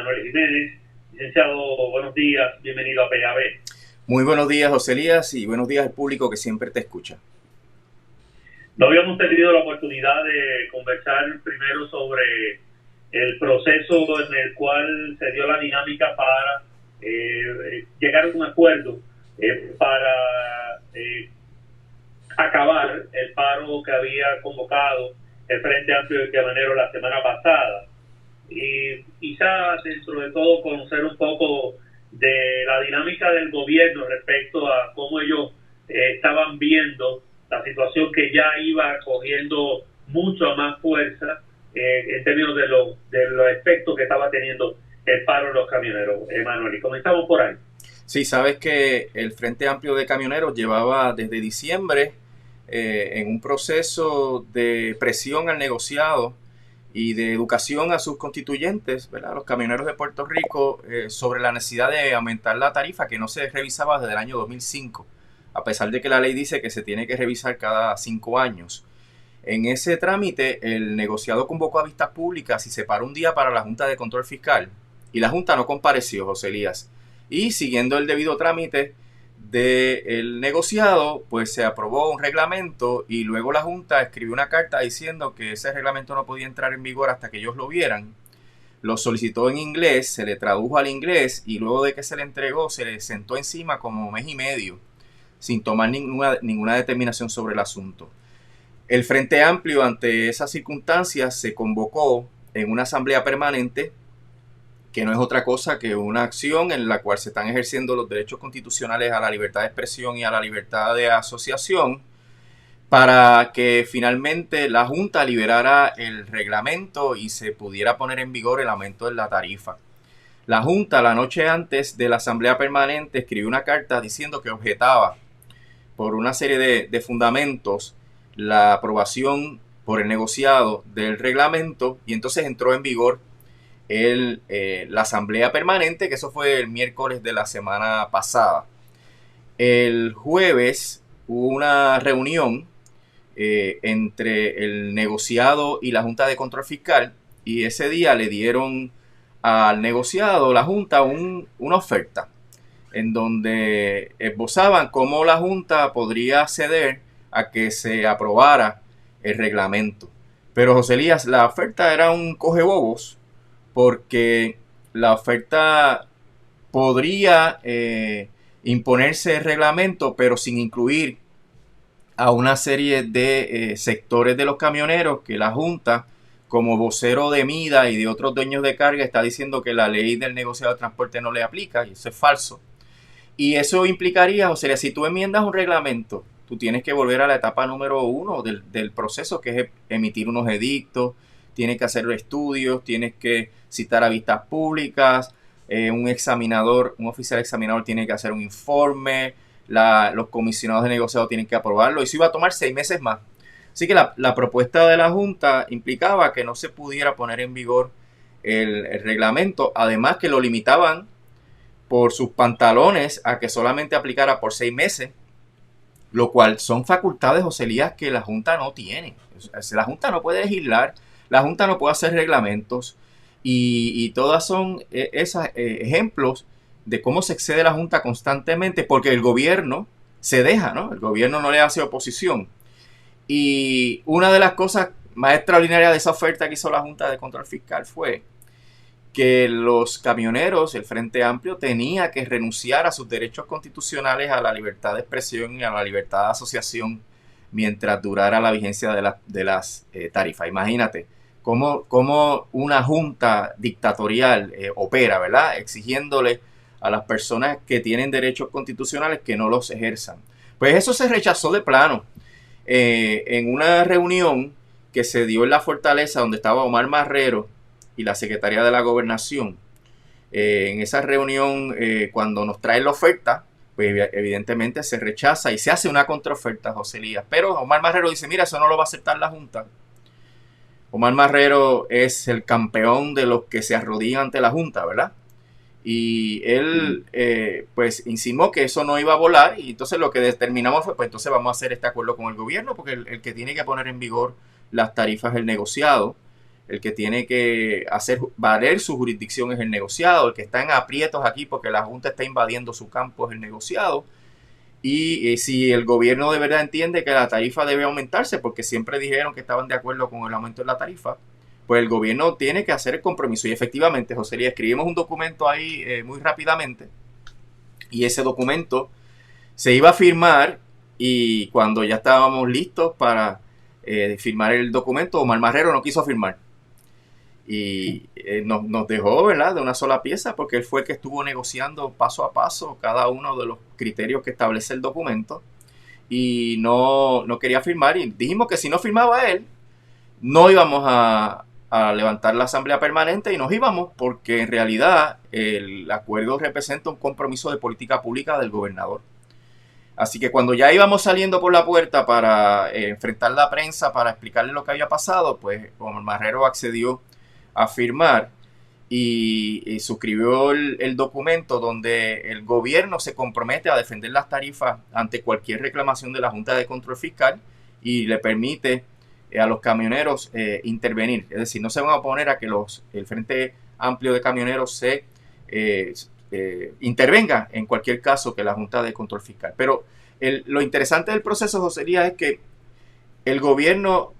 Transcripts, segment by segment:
Emanuel Jiménez. Licenciado, buenos días, bienvenido a PAB. Muy buenos días, José Elías, y buenos días al público que siempre te escucha. No habíamos tenido la oportunidad de conversar primero sobre el proceso en el cual se dio la dinámica para llegar a un acuerdo para acabar el paro que había convocado el Frente Amplio y Camionero la semana pasada. Y quizás dentro de todo conocer un poco de la dinámica del gobierno respecto a cómo ellos estaban viendo la situación que ya iba cogiendo mucho más fuerza en términos de los efectos que estaba teniendo el paro de los camioneros. Emanuel, y comenzamos por ahí. Sí, sabes que el Frente Amplio de Camioneros llevaba desde diciembre en un proceso de presión al negociado y de educación a sus constituyentes, ¿verdad? Los camioneros de Puerto Rico, sobre la necesidad de aumentar la tarifa que no se revisaba desde el año 2005, a pesar de que la ley dice que se tiene que revisar cada 5 años. En ese trámite, el negociado convocó a vistas públicas y separó un día para la Junta de Control Fiscal, y la Junta no compareció, José Elías. Y siguiendo el debido trámite del negociado, pues se aprobó un reglamento y luego la Junta escribió una carta diciendo que ese reglamento no podía entrar en vigor hasta que ellos lo vieran. Lo solicitó en inglés, se le tradujo al inglés y luego de que se le entregó se le sentó encima como mes y medio sin tomar ninguna determinación sobre el asunto. El Frente Amplio, ante esas circunstancias, se convocó en una asamblea permanente, que no es otra cosa que una acción en la cual se están ejerciendo los derechos constitucionales a la libertad de expresión y a la libertad de asociación, para que finalmente la Junta liberara el reglamento y se pudiera poner en vigor el aumento de la tarifa. La Junta, la noche antes de la asamblea permanente, escribió una carta diciendo que objetaba por una serie de fundamentos la aprobación por el negociado del reglamento, y entonces entró en vigor la asamblea permanente, que eso fue el miércoles de la semana pasada. El jueves hubo una reunión entre el negociado y la Junta de Control Fiscal, y ese día le dieron al negociado, la Junta, una oferta en donde esbozaban cómo la Junta podría ceder a que se aprobara el reglamento. Pero, José Elías, la oferta era un cogebobos, porque la oferta podría imponerse el reglamento, pero sin incluir a una serie de sectores de los camioneros que la Junta, como vocero de MIDA y de otros dueños de carga, está diciendo que la ley del negociado de transporte no le aplica, y eso es falso. Y eso implicaría, José, si tú enmiendas un reglamento, tú tienes que volver a la etapa número 1 del proceso, que es emitir unos edictos, tienes que hacer estudios, tienes que citar a vistas públicas, un oficial examinador tiene que hacer un informe, los comisionados de negociado tienen que aprobarlo, y eso iba a tomar 6 meses más. Así que la propuesta de la Junta implicaba que no se pudiera poner en vigor el reglamento, además que lo limitaban por sus pantalones a que solamente aplicara por 6 meses, lo cual son facultades, José Elías, que la Junta no tiene. La Junta no puede legislar, la Junta no puede hacer reglamentos, y todas son esos ejemplos de cómo se excede la Junta constantemente, porque el gobierno se deja, ¿no? El gobierno no le hace oposición. Y una de las cosas más extraordinarias de esa oferta que hizo la Junta de Control Fiscal fue que los camioneros, el Frente Amplio, tenía que renunciar a sus derechos constitucionales a la libertad de expresión y a la libertad de asociación mientras durara la vigencia de las tarifas. Imagínate cómo una junta dictatorial opera, ¿verdad? Exigiéndole a las personas que tienen derechos constitucionales que no los ejerzan. Pues eso se rechazó de plano. En una reunión que se dio en la Fortaleza, donde estaba Omar Marrero y la Secretaría de la Gobernación, en esa reunión, cuando nos traen la oferta, pues evidentemente se rechaza y se hace una contraoferta, José Elías. Pero Omar Marrero dice, mira, eso no lo va a aceptar la Junta. Omar Marrero es el campeón de los que se arrodillan ante la Junta, ¿verdad? Y él pues insinuó que eso no iba a volar, y entonces lo que determinamos fue, pues entonces vamos a hacer este acuerdo con el gobierno, porque el que tiene que poner en vigor las tarifas es el negociado. el que tiene que hacer valer su jurisdicción es el negociado, el que está en aprietos aquí porque la Junta está invadiendo su campo es el negociado. Y si el gobierno de verdad entiende que la tarifa debe aumentarse, porque siempre dijeron que estaban de acuerdo con el aumento de la tarifa, pues el gobierno tiene que hacer el compromiso. Y efectivamente, José, escribimos un documento ahí muy rápidamente, y ese documento se iba a firmar, y cuando ya estábamos listos para firmar el documento, Omar Marrero no quiso firmar. Y nos dejó, ¿verdad?, de una sola pieza, porque él fue el que estuvo negociando paso a paso cada uno de los criterios que establece el documento, y no quería firmar, y dijimos que si no firmaba él, no íbamos a levantar la asamblea permanente, y nos íbamos porque en realidad el acuerdo representa un compromiso de política pública del gobernador. Así que cuando ya íbamos saliendo por la puerta para enfrentar la prensa, para explicarle lo que había pasado, pues Omar Marrero accedió a firmar y suscribió el documento donde el gobierno se compromete a defender las tarifas ante cualquier reclamación de la Junta de Control Fiscal, y le permite a los camioneros intervenir. Es decir, no se van a oponer a que el Frente Amplio de Camioneros se intervenga en cualquier caso que la Junta de Control Fiscal. Pero lo interesante del proceso, José Elías, es que el gobierno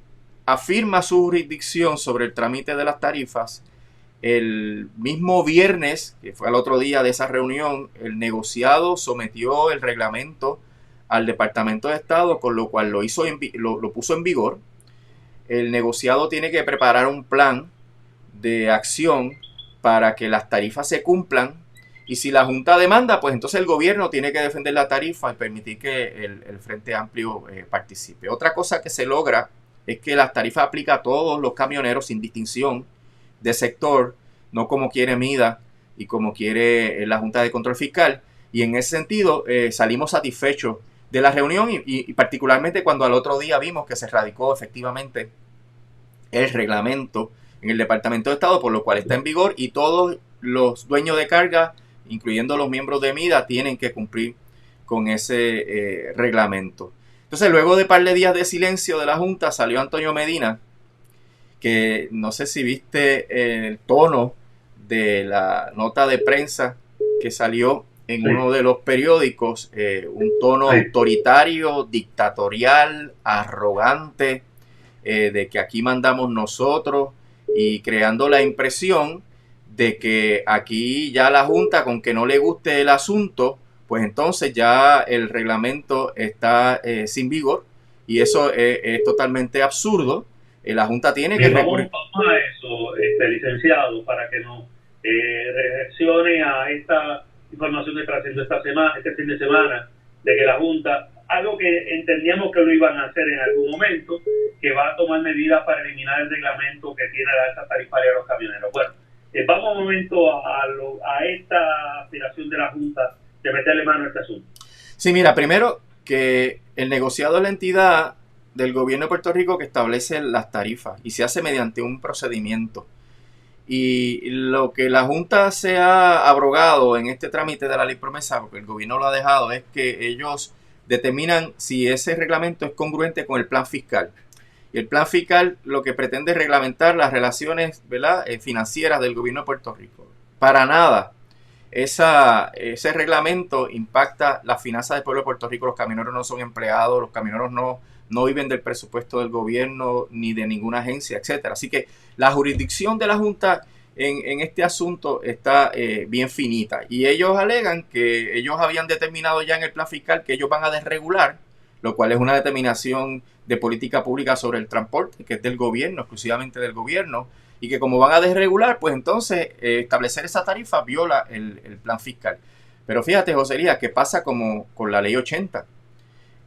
afirma su jurisdicción sobre el trámite de las tarifas. El mismo viernes, que fue el otro día de esa reunión, el negociado sometió el reglamento al Departamento de Estado, con lo cual lo puso en vigor. El negociado tiene que preparar un plan de acción para que las tarifas se cumplan, y si la Junta demanda, pues entonces el gobierno tiene que defender la tarifa y permitir que el Frente Amplio participe. Otra cosa que se logra es que las tarifas aplican a todos los camioneros sin distinción de sector, no como quiere MIDA y como quiere la Junta de Control Fiscal, y en ese sentido salimos satisfechos de la reunión, y particularmente cuando al otro día vimos que se radicó efectivamente el reglamento en el Departamento de Estado, por lo cual está en vigor, y todos los dueños de carga, incluyendo los miembros de MIDA, tienen que cumplir con ese reglamento. Entonces, luego de un par de días de silencio de la Junta, salió Antonio Medina, que no sé si viste el tono de la nota de prensa que salió en uno de los periódicos, un tono autoritario, dictatorial, arrogante, de que aquí mandamos nosotros, y creando la impresión de que aquí ya la Junta, con que no le guste el asunto, pues entonces ya el reglamento está sin vigor, y eso es totalmente absurdo. La Junta tiene que recurrir. Vamos a eso, licenciado, para que nos reaccione a esta información que está haciendo este fin de semana, de que la Junta, algo que entendíamos que lo iban a hacer en algún momento, que va a tomar medidas para eliminar el reglamento que tiene la alta tarifaria de los camioneros. Bueno, vamos un momento a esta aspiración de la Junta de meterle mano a este asunto. Sí, mira, primero que el negociado es la entidad del gobierno de Puerto Rico que establece las tarifas, y se hace mediante un procedimiento. Y lo que la Junta se ha abrogado en este trámite de la ley promesa, porque el gobierno lo ha dejado, es que ellos determinan si ese reglamento es congruente con el plan fiscal. Y el plan fiscal lo que pretende es reglamentar las relaciones, ¿verdad?, financieras del gobierno de Puerto Rico. Para nada ese reglamento impacta las finanzas del pueblo de Puerto Rico. Los camioneros no son empleados, los camioneros no viven del presupuesto del gobierno ni de ninguna agencia, etcétera. Así que la jurisdicción de la Junta en este asunto está bien finita, y ellos alegan que ellos habían determinado ya en el plan fiscal que ellos van a desregular, lo cual es una determinación de política pública sobre el transporte, que es del gobierno, exclusivamente del gobierno, y que como van a desregular, pues entonces establecer esa tarifa viola el plan fiscal. Pero fíjate, José Elías, que pasa como con la ley 80.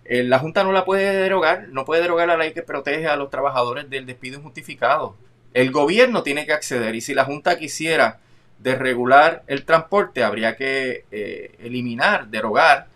La Junta no la puede derogar, no puede derogar la ley que protege a los trabajadores del despido injustificado. El gobierno tiene que acceder, y si la Junta quisiera desregular el transporte, habría que derogar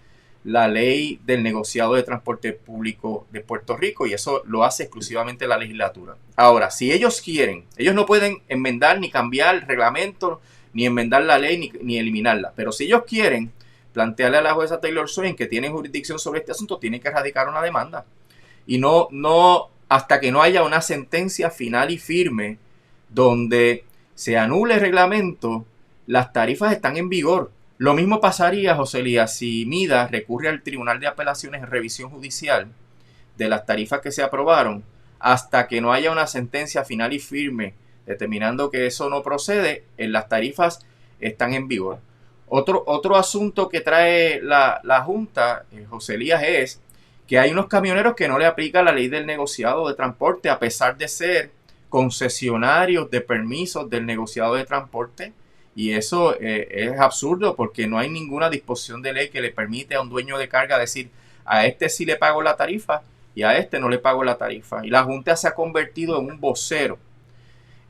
la ley del negociado de transporte público de Puerto Rico, y eso lo hace exclusivamente la legislatura. Ahora, si ellos quieren, ellos no pueden enmendar ni cambiar el reglamento, ni enmendar la ley, ni eliminarla, pero si ellos quieren plantearle a la jueza Taylor Swain, que tiene jurisdicción sobre este asunto, tienen que radicar una demanda, y no hasta que no haya una sentencia final y firme donde se anule el reglamento, las tarifas están en vigor. Lo mismo pasaría, José Elías, si Mida recurre al Tribunal de Apelaciones en revisión judicial de las tarifas que se aprobaron, hasta que no haya una sentencia final y firme determinando que eso no procede, las tarifas están en vigor. Otro asunto que trae la Junta, José Elías, es que hay unos camioneros que no le aplica la ley del negociado de transporte, a pesar de ser concesionarios de permisos del negociado de transporte. Y eso es absurdo, porque no hay ninguna disposición de ley que le permite a un dueño de carga decir: a este sí le pago la tarifa y a este no le pago la tarifa. Y la Junta se ha convertido en un vocero,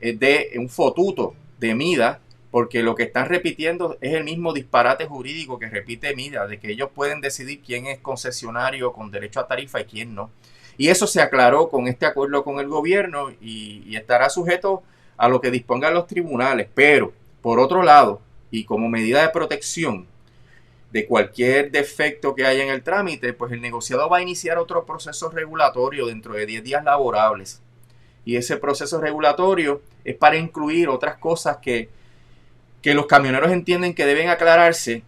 de un fotuto de Mida, porque lo que están repitiendo es el mismo disparate jurídico que repite Mida, de que ellos pueden decidir quién es concesionario con derecho a tarifa y quién no. Y eso se aclaró con este acuerdo con el gobierno y estará sujeto a lo que dispongan los tribunales. Pero, por otro lado, y como medida de protección de cualquier defecto que haya en el trámite, pues el negociado va a iniciar otro proceso regulatorio dentro de 10 días laborables. Y ese proceso regulatorio es para incluir otras cosas que los camioneros entienden que deben aclararse,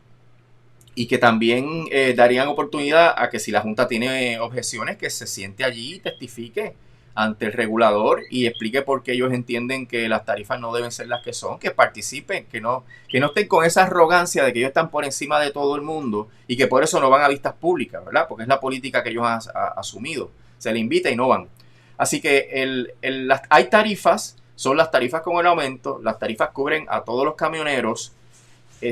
y que también darían oportunidad a que, si la Junta tiene objeciones, que se siente allí y testifique ante el regulador y explique por qué ellos entienden que las tarifas no deben ser las que son, que participen, que no estén con esa arrogancia de que ellos están por encima de todo el mundo y que por eso no van a vistas públicas, ¿verdad? Porque es la política que ellos han asumido. Se les invita y no van. Así que hay tarifas, son las tarifas con el aumento, las tarifas cubren a todos los camioneros.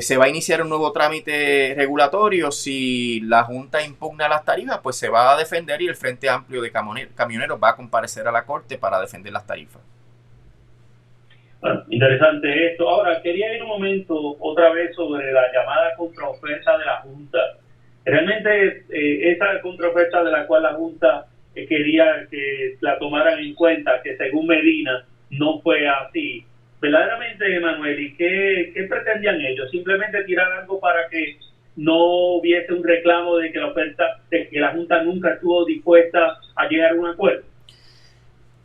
Se va a iniciar un nuevo trámite regulatorio. Si la Junta impugna las tarifas, pues se va a defender, y el Frente Amplio de Camioneros va a comparecer a la Corte para defender las tarifas. Bueno, interesante esto. Ahora, quería ir un momento otra vez sobre la llamada contraoferta de la Junta. Realmente esa contraoferta de la cual la Junta quería que la tomaran en cuenta, que según Medina no fue así. Verdaderamente, Manuel, ¿y qué pretendían ellos? ¿Simplemente tirar algo para que no hubiese un reclamo de que la Junta nunca estuvo dispuesta a llegar a un acuerdo?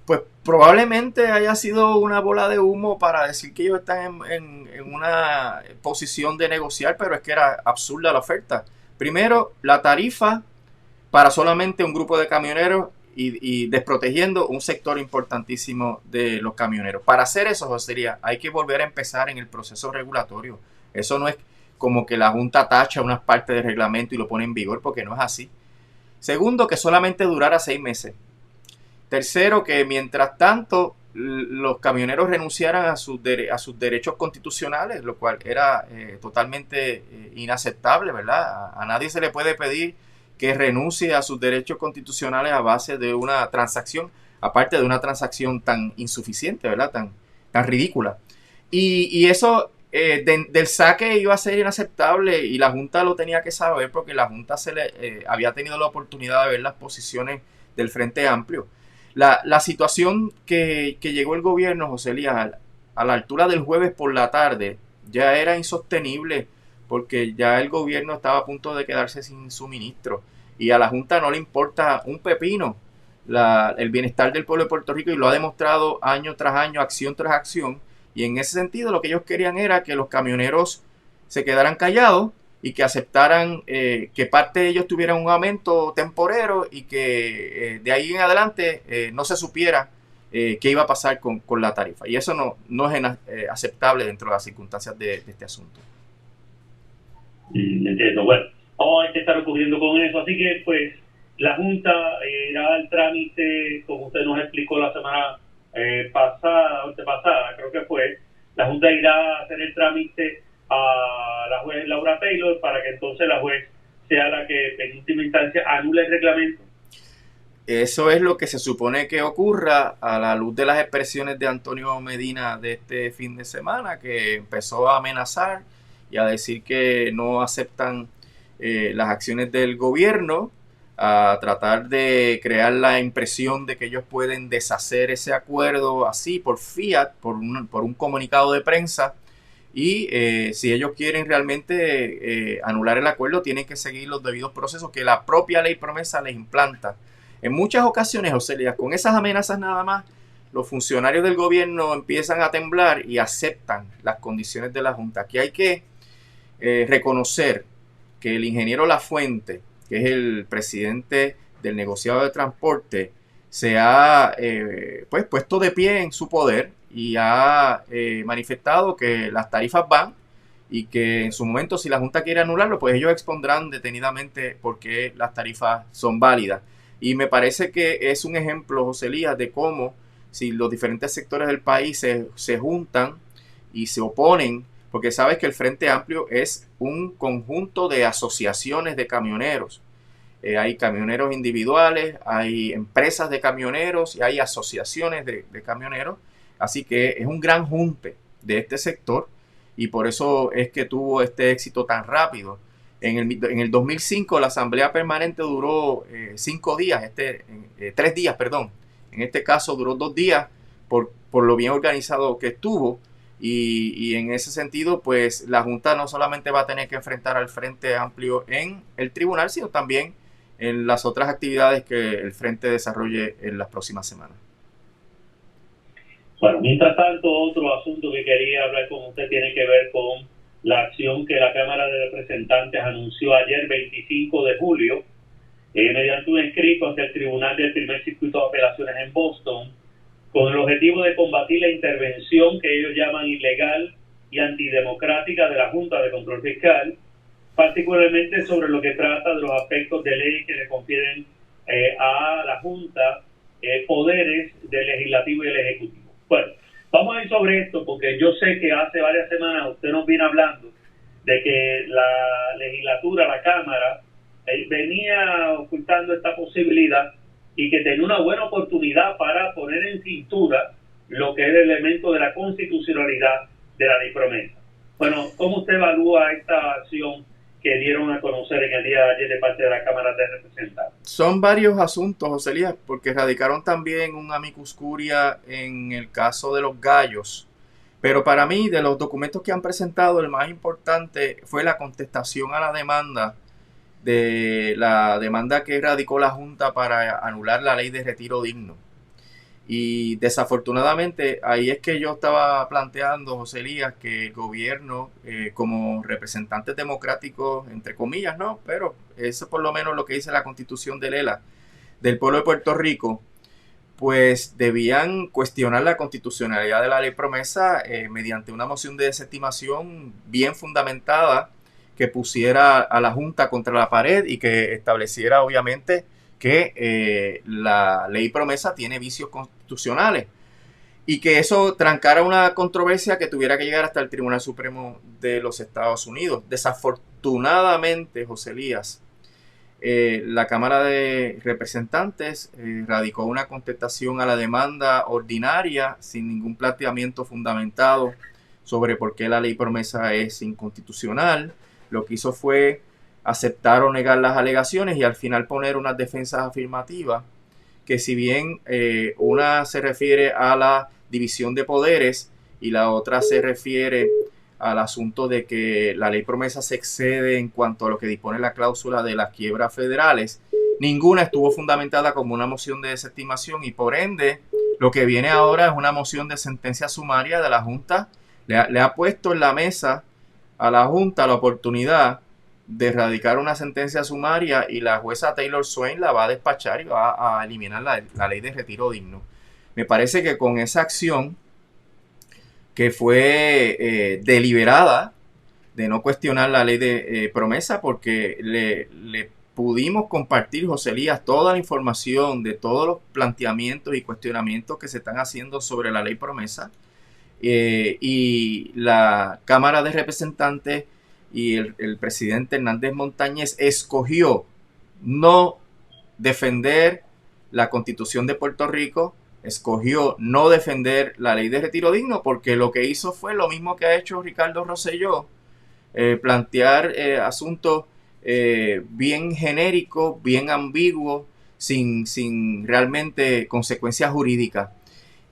Pues probablemente haya sido una bola de humo para decir que ellos están en una posición de negociar, pero es que era absurda la oferta. Primero, la tarifa para solamente un grupo de camioneros, y desprotegiendo un sector importantísimo de los camioneros. Para hacer eso, José, hay que volver a empezar en el proceso regulatorio. Eso no es como que la Junta tacha unas partes del reglamento y lo pone en vigor, porque no es así. Segundo, que solamente durara 6 meses. Tercero, que mientras tanto los camioneros renunciaran a sus derechos constitucionales, lo cual era totalmente inaceptable, ¿verdad? A nadie se le puede pedir que renuncie a sus derechos constitucionales a base de una transacción, aparte de una transacción tan insuficiente, ¿verdad? Tan ridícula. Y eso del saque iba a ser inaceptable, y la Junta lo tenía que saber, porque la Junta había tenido la oportunidad de ver las posiciones del Frente Amplio. La situación que llegó el gobierno, José Elías, a la altura del jueves por la tarde, ya era insostenible, porque ya el gobierno estaba a punto de quedarse sin suministro, y a la Junta no le importa un pepino el bienestar del pueblo de Puerto Rico, y lo ha demostrado año tras año, acción tras acción. Y en ese sentido, lo que ellos querían era que los camioneros se quedaran callados y que aceptaran que parte de ellos tuvieran un aumento temporero, y que de ahí en adelante no se supiera qué iba a pasar con la tarifa. Y eso no es aceptable dentro de las circunstancias de este asunto. Entiendo. Bueno, vamos a ver qué está ocurriendo con eso. Así que, pues, la Junta irá al trámite, como usted nos explicó la semana pasada, creo que fue. La Junta irá a hacer el trámite a la juez Laura Taylor, para que entonces la juez sea la que en última instancia anule el reglamento. Eso es lo que se supone que ocurra, a la luz de las expresiones de Antonio Medina de este fin de semana, que empezó a amenazar y a decir que no aceptan las acciones del gobierno, a tratar de crear la impresión de que ellos pueden deshacer ese acuerdo así por fiat, por un comunicado de prensa. Y si ellos quieren realmente anular el acuerdo, tienen que seguir los debidos procesos que la propia ley promesa les implanta. En muchas ocasiones, José Elías, con esas amenazas nada más, los funcionarios del gobierno empiezan a temblar y aceptan las condiciones de la Junta. Aquí hay que reconocer que el ingeniero Lafuente, que es el presidente del negociado de transporte, se ha pues puesto de pie en su poder y ha manifestado que las tarifas van y que en su momento, si la Junta quiere anularlo, pues ellos expondrán detenidamente por qué las tarifas son válidas. Y me parece que es un ejemplo, José Elías, de cómo si los diferentes sectores del país se juntan y se oponen, porque sabes que el Frente Amplio es un conjunto de asociaciones de camioneros. Hay camioneros individuales, hay empresas de camioneros y hay asociaciones de camioneros. Así que es un gran junte de este sector y por eso es que tuvo este éxito tan rápido. En el 2005 la Asamblea Permanente duró 5 días, 3 días, perdón. En este caso duró 2 días por lo bien organizado que estuvo. Y en ese sentido, pues la Junta no solamente va a tener que enfrentar al Frente Amplio en el tribunal, sino también en las otras actividades que el Frente desarrolle en las próximas semanas. Bueno, mientras tanto, otro asunto que quería hablar con usted tiene que ver con la acción que la Cámara de Representantes anunció ayer, 25 de julio, mediante un escrito ante el Tribunal del Primer Circuito de Apelaciones en Boston, con el objetivo de combatir la intervención que ellos llaman ilegal y antidemocrática de la Junta de Control Fiscal, particularmente sobre lo que trata de los aspectos de ley que le confieren a la Junta poderes del Legislativo y del Ejecutivo. Bueno, vamos a ir sobre esto porque yo sé que hace varias semanas usted nos viene hablando de que la legislatura, la Cámara, venía ocultando esta posibilidad y que tenía una buena oportunidad para poner en cintura lo que es el elemento de la constitucionalidad de la ley promesa. Bueno, ¿cómo usted evalúa esta acción que dieron a conocer en el día de ayer de parte de la Cámara de Representantes? Son varios asuntos, José Elías, porque radicaron también un amicus curia en el caso de los gallos. Pero para mí, de los documentos que han presentado, el más importante fue la contestación a la demanda que radicó la Junta para anular la ley de retiro digno. Y desafortunadamente ahí es que yo estaba planteando, José Elías, que el gobierno, como representantes democráticos, entre comillas, no, pero eso por lo menos lo que dice la Constitución del ELA, del pueblo de Puerto Rico, pues debían cuestionar la constitucionalidad de la ley promesa mediante una moción de desestimación bien fundamentada que pusiera a la Junta contra la pared y que estableciera obviamente que la ley promesa tiene vicios constitucionales y que eso trancara una controversia que tuviera que llegar hasta el Tribunal Supremo de los Estados Unidos. Desafortunadamente, José Elías, la Cámara de Representantes radicó una contestación a la demanda ordinaria sin ningún planteamiento fundamentado sobre por qué la ley promesa es inconstitucional. Lo que hizo fue aceptar o negar las alegaciones y al final poner unas defensas afirmativas que si bien una se refiere a la división de poderes y la otra se refiere al asunto de que la ley promesa se excede en cuanto a lo que dispone la cláusula de las quiebras federales, ninguna estuvo fundamentada como una moción de desestimación y por ende lo que viene ahora es una moción de sentencia sumaria de la Junta. Le ha puesto en la mesa a la Junta la oportunidad de radicar una sentencia sumaria y la jueza Taylor Swain la va a despachar y va a eliminar la ley de retiro digno. Me parece que con esa acción que fue deliberada de no cuestionar la ley de promesa porque le pudimos compartir, José Elías, toda la información de todos los planteamientos y cuestionamientos que se están haciendo sobre la ley promesa y la Cámara de Representantes y el presidente Hernández Montañez escogió no defender la Constitución de Puerto Rico, escogió no defender la ley de retiro digno porque lo que hizo fue lo mismo que ha hecho Ricardo Rosselló, plantear asuntos bien genéricos, bien ambiguos, sin realmente consecuencias jurídicas.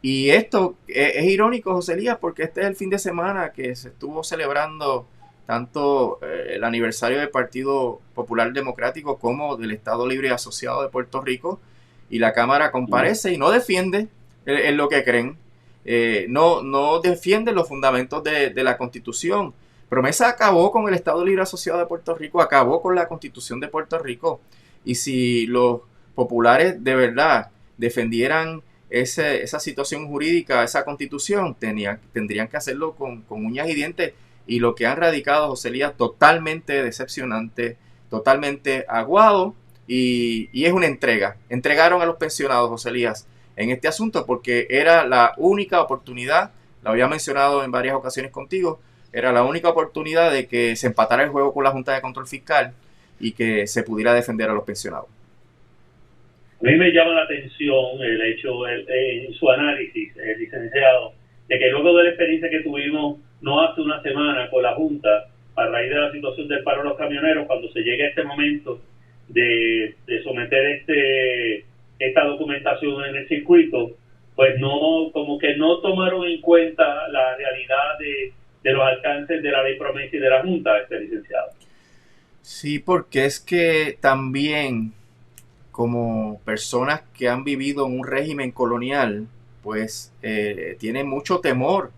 Y esto es irónico, José Elías, porque este es el fin de semana que se estuvo celebrando tanto el aniversario del Partido Popular Democrático como del Estado Libre Asociado de Puerto Rico, y la Cámara comparece y no defiende es lo que creen. No defienden los fundamentos de la Constitución. Promesa acabó con el Estado Libre Asociado de Puerto Rico, acabó con la Constitución de Puerto Rico. Y si los populares de verdad defendieran esa situación jurídica, esa Constitución, tendrían que hacerlo con uñas y dientes. Y lo que han radicado, José Elías, totalmente decepcionante, totalmente aguado, y es una entrega. Entregaron a los pensionados, José Elías, en este asunto porque era la única oportunidad, lo había mencionado en varias ocasiones contigo, era la única oportunidad de que se empatara el juego con la Junta de Control Fiscal y que se pudiera defender a los pensionados. A mí me llama la atención el hecho, en su análisis, el licenciado, de que luego de la experiencia que tuvimos no hace una semana con la Junta, a raíz de la situación del paro de los camioneros, cuando se llegue a este momento de someter esta documentación en el circuito, pues no, como que no tomaron en cuenta la realidad de los alcances de la ley promesa y de la Junta, licenciado. Sí, porque es que también como personas que han vivido en un régimen colonial, pues tienen mucho temor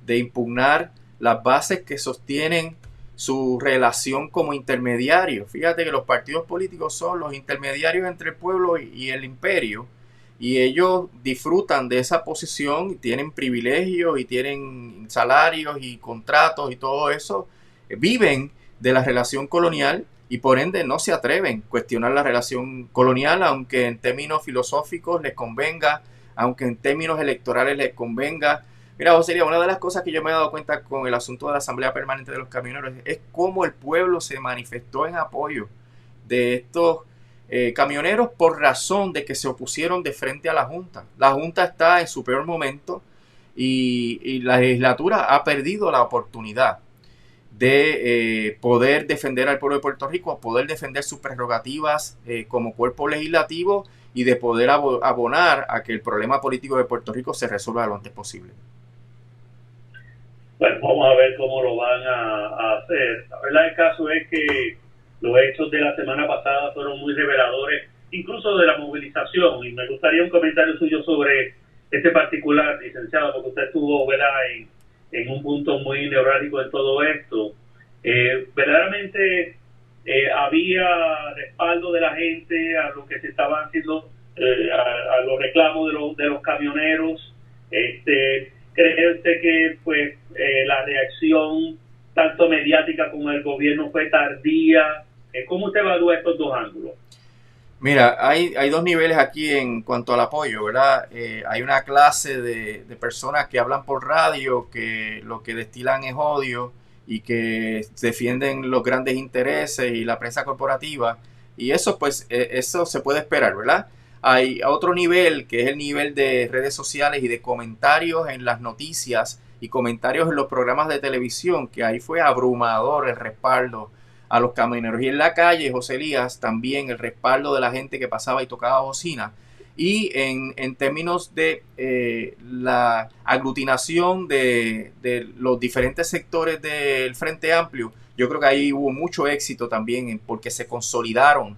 de impugnar las bases que sostienen su relación como intermediarios. Fíjate que los partidos políticos son los intermediarios entre el pueblo y el imperio, y ellos disfrutan de esa posición y tienen privilegios y tienen salarios y contratos y todo eso. Viven de la relación colonial y por ende no se atreven a cuestionar la relación colonial, aunque en términos filosóficos les convenga, aunque en términos electorales les convenga. Mira, José, una de las cosas que yo me he dado cuenta con el asunto de la Asamblea Permanente de los Camioneros es cómo el pueblo se manifestó en apoyo de estos camioneros por razón de que se opusieron de frente a la Junta. La Junta está en su peor momento y la legislatura ha perdido la oportunidad de poder defender al pueblo de Puerto Rico, poder defender sus prerrogativas como cuerpo legislativo y de poder abonar a que el problema político de Puerto Rico se resuelva lo antes posible. Bueno, vamos a ver cómo lo van a hacer. La verdad del caso es que los hechos de la semana pasada fueron muy reveladores, incluso de la movilización, y me gustaría un comentario suyo sobre este particular, licenciado, porque usted estuvo, ¿verdad?, en un punto muy neurálgico en todo esto. Verdaderamente había respaldo de la gente a lo que se estaban haciendo, a los reclamos de los camioneros. ¿Cree usted que pues la reacción tanto mediática como el gobierno fue tardía? ¿Cómo usted evalúa estos dos ángulos? Mira, hay dos niveles aquí en cuanto al apoyo, ¿verdad? Hay una clase de personas que hablan por radio, que lo que destilan es odio y que defienden los grandes intereses y la prensa corporativa. Y eso, pues, eso se puede esperar, ¿verdad? Hay otro nivel, que es el nivel de redes sociales y de comentarios en las noticias y comentarios en los programas de televisión, que ahí fue abrumador el respaldo a los camioneros. Y en la calle, José Elías, también el respaldo de la gente que pasaba y tocaba bocina. Y en términos de la aglutinación de los diferentes sectores del Frente Amplio, yo creo que ahí hubo mucho éxito también porque se consolidaron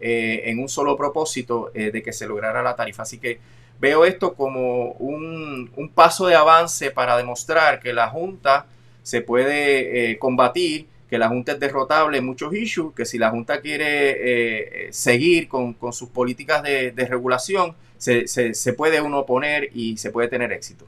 en un solo propósito de que se lograra la tarifa. Así que veo esto como un paso de avance para demostrar que la Junta se puede combatir, que la Junta es derrotable en muchos issues, que si la Junta quiere seguir con sus políticas de regulación, se puede uno oponer y se puede tener éxito.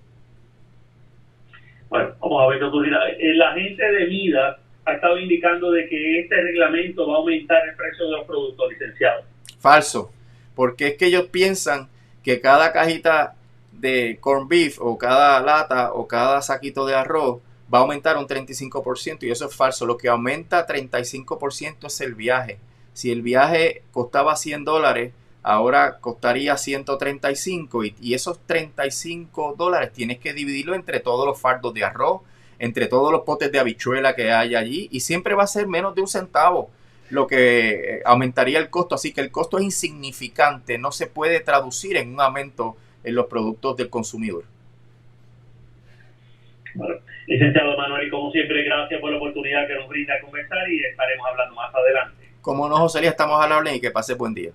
Bueno, vamos a ver qué ocurrirá. La gente de Mida ha estado indicando de que este reglamento va a aumentar el precio de los productos, licenciados. Falso, porque es que ellos piensan que cada cajita de corned beef o cada lata o cada saquito de arroz va a aumentar un 35% y eso es falso. Lo que aumenta 35% es el viaje. Si el viaje costaba $100, ahora costaría 135 y esos $35 tienes que dividirlo entre todos los fardos de arroz, entre todos los potes de habichuela que hay allí y siempre va a ser menos de un centavo lo que aumentaría el costo. Así que el costo es insignificante, no se puede traducir en un aumento en los productos del consumidor. Bueno, licenciado Manuel, y como siempre, gracias por la oportunidad que nos brinda a conversar y estaremos hablando más adelante. Como no, José Elías, estamos a la orden y que pase buen día.